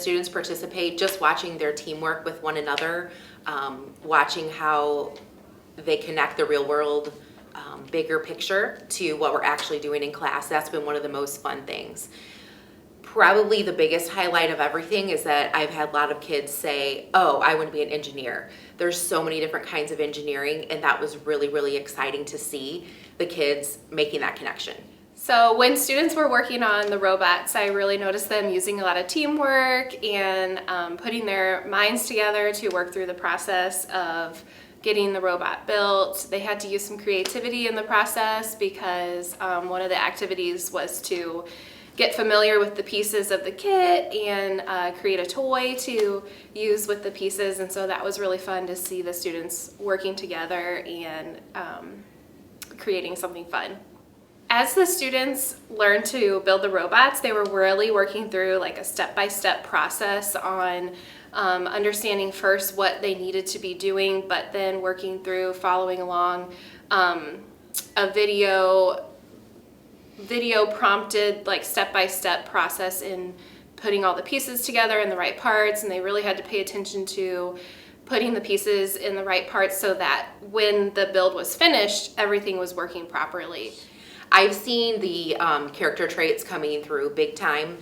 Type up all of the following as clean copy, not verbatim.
students participate, just watching their teamwork with one another, watching how they connect the real world bigger picture to what we're actually doing in class, that's been one of the most fun things. Probably the biggest highlight of everything is that I've had a lot of kids say, oh, I want to be an engineer. There's so many different kinds of engineering, and that was really, really exciting to see the kids making that connection. So when students were working on the robots, I really noticed them using a lot of teamwork and putting their minds together to work through the process of getting the robot built. They had to use some creativity in the process because one of the activities was to get familiar with the pieces of the kit and create a toy to use with the pieces, and so that was really fun to see the students working together and creating something fun. As the students learned to build the robots, they were really working through like a step-by-step process on understanding first what they needed to be doing, but then working through following along a video prompted like step-by-step process in putting all the pieces together in the right parts, and they really had to pay attention to putting the pieces in the right parts so that when the build was finished, everything was working properly. I've seen the character traits coming through big time.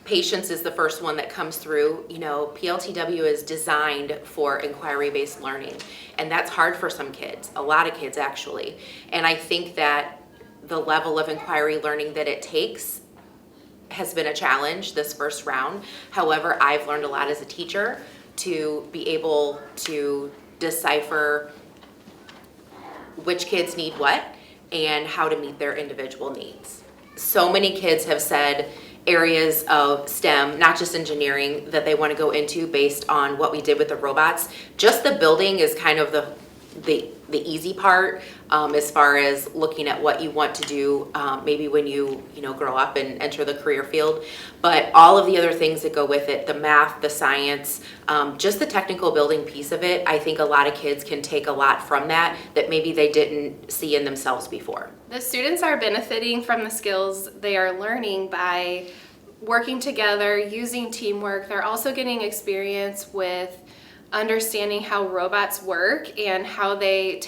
Patience is the first one that comes through. You know, PLTW is designed for inquiry-based learning, and that's hard for some kids, a lot of kids actually. And I think that the level of inquiry learning that it takes has been a challenge this first round. However, I've learned a lot as a teacher to be able to decipher which kids need what and how to meet their individual needs. So many kids have said areas of STEM, not just engineering, that they want to go into based on what we did with the robots. Just the building is kind of the easy part as far as looking at what you want to do maybe when you grow up and enter the career field. But all of the other things that go with it, the math, the science, just the technical building piece of it, I think a lot of kids can take a lot from that maybe they didn't see in themselves before. The students are benefiting from the skills they are learning by working together, using teamwork. They're also getting experience with understanding how robots work and how they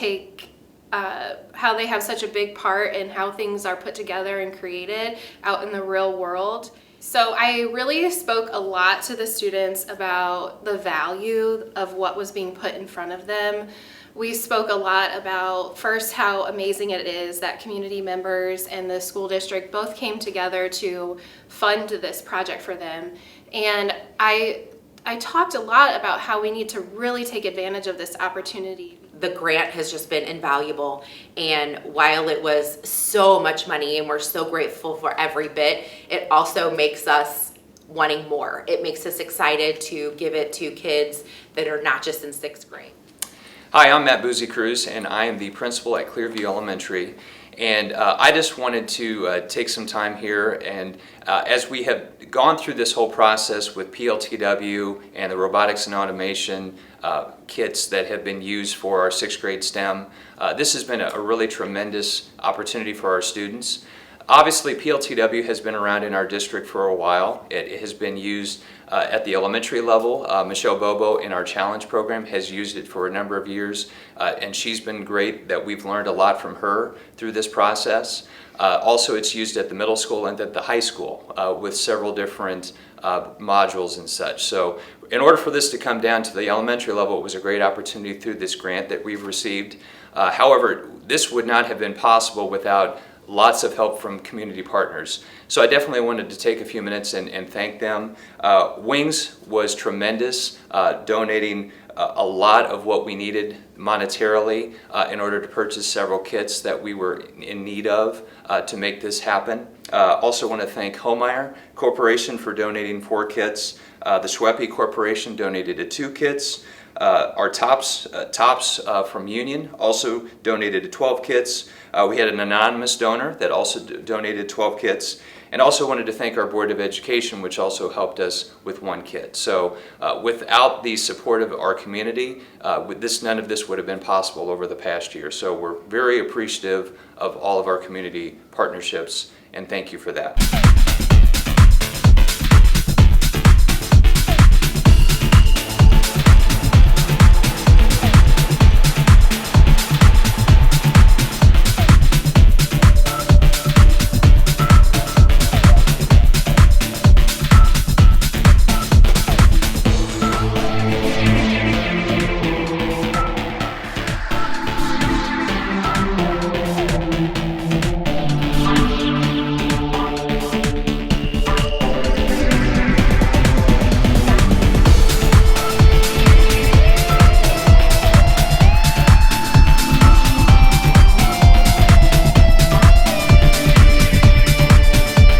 have such a big part in how things are put together and created out in the real world. So I really spoke a lot to the students about the value of what was being put in front of them. We spoke a lot about first how amazing it is that community members and the school district both came together to fund this project for them. And I talked a lot about how we need to really take advantage of this opportunity. The grant has just been invaluable, and while it was so much money and we're so grateful for every bit, it also makes us wanting more. It makes us excited to give it to kids that are not just in 6th grade. Hi, I'm Matt Boozy-Cruz, and I am the principal at Clearview Elementary. And I just wanted to take some time here, and as we have gone through this whole process with PLTW and the robotics and automation kits that have been used for our 6th grade STEM, this has been a really tremendous opportunity for our students. Obviously, PLTW has been around in our district for a while. It has been used at the elementary level. Michelle Bobo in our challenge program has used it for a number of years, and she's been great that we've learned a lot from her through this process. Also, it's used at the middle school and at the high school with several different modules and such. So in order for this to come down to the elementary level, it was a great opportunity through this grant that we've received. However, this would not have been possible without lots of help from community partners. So I definitely wanted to take a few minutes and thank them. Wings was tremendous, donating a lot of what we needed monetarily in order to purchase several kits that we were in need of to make this happen. Also want to thank Homeyer Corporation for donating 4 kits. The Schweppe Corporation donated 2 kits. Our Tops from Union also donated 12 kits. We had an anonymous donor that also donated 12 kits. And also wanted to thank our Board of Education, which also helped us with 1 kit. So without the support of our community, none of this would have been possible over the past year. So we're very appreciative of all of our community partnerships, and thank you for that.